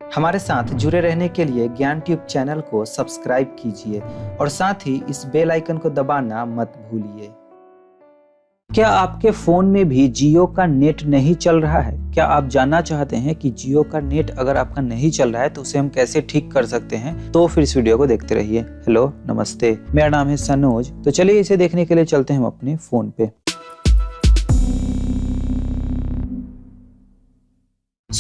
हमारे साथ जुड़े रहने के लिए ज्ञान ट्यूब चैनल को सब्सक्राइब कीजिए और साथ ही इस बेल आइकन को दबाना मत भूलिए। क्या आपके फ़ोन में भी जियो का नेट नहीं चल रहा है? क्या आप जानना चाहते हैं कि जियो का नेट अगर आपका नहीं चल रहा है तो उसे हम कैसे ठीक कर सकते हैं? तो फिर इस वीडियो को देखते रहिए। हेलो, नमस्ते, मेरा नाम है सनोज। तो चलिए इसे देखने के लिए चलते हैं हम अपने फ़ोन पे।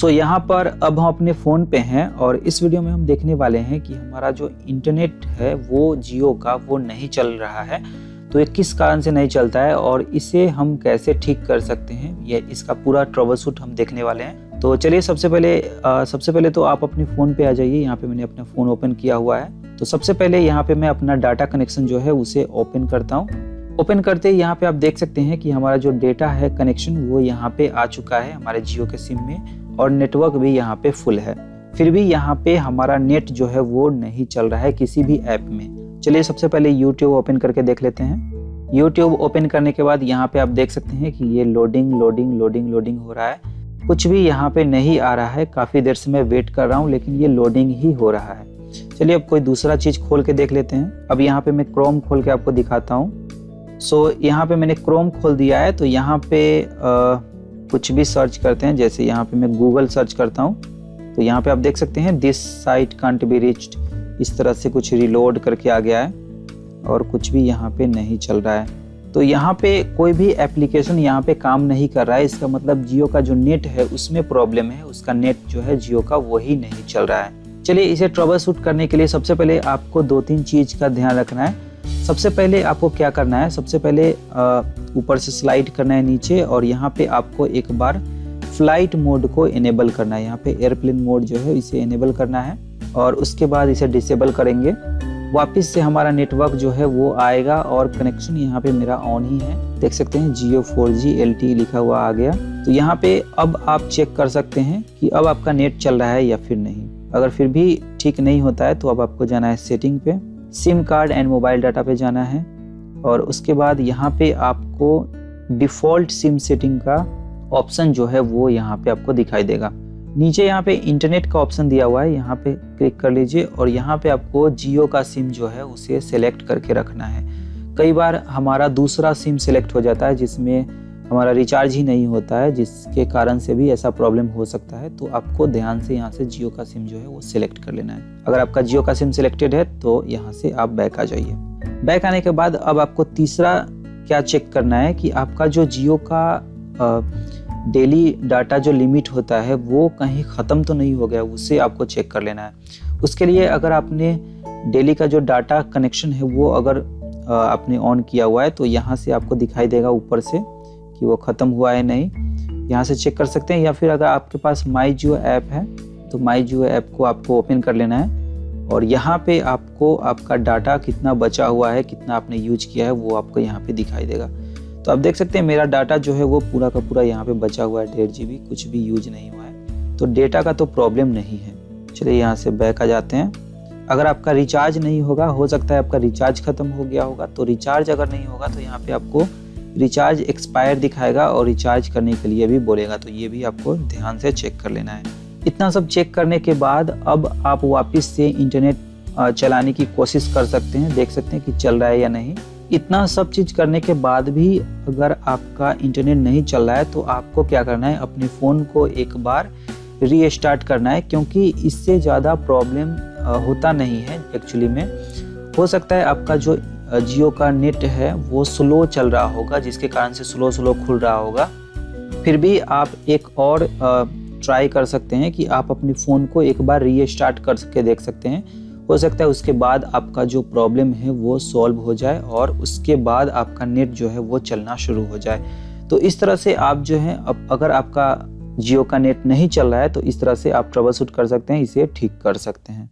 यहाँ पर अब हम अपने फ़ोन पे हैं और इस वीडियो में हम देखने वाले हैं कि हमारा जो इंटरनेट है वो जियो का वो नहीं चल रहा है। तो ये किस कारण से नहीं चलता है और इसे हम कैसे ठीक कर सकते हैं, ये इसका पूरा ट्रबल शूट हम देखने वाले हैं। तो चलिए सबसे पहले तो आप अपने फ़ोन पे आ जाइए। यहाँ पे मैंने अपना फ़ोन ओपन किया हुआ है। तो सबसे पहले यहाँ पे मैं अपना डाटा कनेक्शन जो है उसे ओपन करता हूँ। ओपन करते ही यहाँ पे आप देख सकते हैं कि हमारा जो डेटा है कनेक्शन वो यहाँ पे आ चुका है हमारे जियो के सिम में, और नेटवर्क भी यहाँ पे फुल है। फिर भी यहाँ पे हमारा नेट जो है वो नहीं चल रहा है किसी भी ऐप में। चलिए सबसे पहले यूट्यूब ओपन करके देख लेते हैं। यूट्यूब ओपन करने के बाद यहाँ पे आप देख सकते हैं कि ये लोडिंग हो रहा है। कुछ भी यहाँ पे नहीं आ रहा है। काफ़ी देर से मैं वेट कर रहा हूँ लेकिन ये लोडिंग ही हो रहा है। चलिए अब कोई दूसरा चीज़ खोल के देख लेते हैं। अब यहाँ पे मैं क्रोम खोल के आपको दिखाता हूँ। यहाँ पे मैंने क्रोम खोल दिया है। तो यहाँ पे कुछ भी सर्च करते हैं, जैसे यहाँ पे मैं गूगल सर्च करता हूँ तो यहाँ पे आप देख सकते हैं this site can't be reached, इस तरह से कुछ रिलोड करके आ गया है और कुछ भी यहाँ पे नहीं चल रहा है। तो यहाँ पे कोई भी एप्लीकेशन यहाँ पे काम नहीं कर रहा है। इसका मतलब जियो का जो नेट है उसमें प्रॉब्लम है, उसका नेट जो है जियो का वही नहीं चल रहा है। चलिए इसे ट्रबल शूट करने के लिए सबसे पहले आपको 2-3 चीज़ का ध्यान रखना है। सबसे पहले आपको क्या करना है, सबसे पहले ऊपर से स्लाइड करना है नीचे और यहाँ पे आपको एक बार फ्लाइट मोड को इनेबल करना है। यहाँ पे एयरप्लेन मोड जो है इसे इनेबल करना है और उसके बाद इसे डिसेबल करेंगे। वापस से हमारा नेटवर्क जो है वो आएगा और कनेक्शन यहाँ पे मेरा ऑन ही है। देख सकते हैं जियो 4G LTE लिखा हुआ आ गया। तो यहाँ पे अब आप चेक कर सकते हैं कि अब आपका नेट चल रहा है या फिर नहीं। अगर फिर भी ठीक नहीं होता है तो अब आपको जाना है सेटिंग पे, SIM card and mobile data पे जाना है और उसके बाद यहाँ पे आपको डिफ़ॉल्ट सिम सेटिंग का ऑप्शन जो है वो यहाँ पे आपको दिखाई देगा। नीचे यहाँ पे इंटरनेट का ऑप्शन दिया हुआ है, यहाँ पे क्लिक कर लीजिए और यहाँ पे आपको जियो का सिम जो है उसे सेलेक्ट करके रखना है। कई बार हमारा दूसरा सिम सेलेक्ट हो जाता है जिसमें हमारा रिचार्ज ही नहीं होता है, जिसके कारण से भी ऐसा प्रॉब्लम हो सकता है। तो आपको ध्यान से यहाँ से जियो का सिम जो है वो सिलेक्ट कर लेना है। अगर आपका जियो का सिम सिलेक्टेड है तो यहाँ से आप बैक आ जाइए। बैक आने के बाद अब आपको तीसरा क्या चेक करना है कि आपका जो जियो का डेली डाटा जो लिमिट होता है वो कहीं ख़त्म तो नहीं हो गया, उसे आपको चेक कर लेना है। उसके लिए अगर आपने डेली का जो डाटा कनेक्शन है वो अगर आपने ऑन किया हुआ है तो यहाँ से आपको दिखाई देगा ऊपर से कि वो ख़त्म हुआ है नहीं, यहाँ से चेक कर सकते हैं। या फिर अगर आपके पास माई जियो ऐप है तो माई जियो ऐप को आपको ओपन कर लेना है और यहाँ पे आपको आपका डाटा कितना बचा हुआ है, कितना आपने यूज किया है वो आपको यहाँ पे दिखाई देगा। तो आप देख सकते हैं मेरा डाटा जो है वो पूरा का पूरा यहाँ पे बचा हुआ है, 1.5 GB, कुछ भी यूज नहीं हुआ है। तो डेटा का तो प्रॉब्लम नहीं है। चलिए यहाँ से बैक आ जाते हैं। अगर आपका रिचार्ज नहीं होगा, हो सकता है आपका रिचार्ज ख़त्म हो गया होगा, तो रिचार्ज अगर नहीं होगा तो यहाँ पे आपको रिचार्ज एक्सपायर दिखाएगा और रिचार्ज करने के लिए भी बोलेगा। तो ये भी आपको ध्यान से चेक कर लेना है। इतना सब चेक करने के बाद अब आप वापस से इंटरनेट चलाने की कोशिश कर सकते हैं। देख सकते हैं कि चल रहा है या नहीं। इतना सब चीज़ करने के बाद भी अगर आपका इंटरनेट नहीं चल रहा है तो आपको क्या करना है, अपने फ़ोन को एक बार रीस्टार्ट करना है, क्योंकि इससे ज़्यादा प्रॉब्लम होता नहीं है एक्चुअली में। हो सकता है आपका जो जियो का नेट है वो स्लो चल रहा होगा, जिसके कारण से स्लो खुल रहा होगा। फिर भी आप एक और ट्राई कर सकते हैं कि आप अपने फ़ोन को एक बार रीस्टार्ट करके देख सकते हैं। हो सकता है उसके बाद आपका जो प्रॉब्लम है वो सॉल्व हो जाए और उसके बाद आपका नेट जो है वो चलना शुरू हो जाए। तो इस तरह से आप जो है अगर आपका जियो का नेट नहीं चल रहा है तो इस तरह से आप ट्रबल शूट कर सकते हैं, इसे ठीक कर सकते हैं।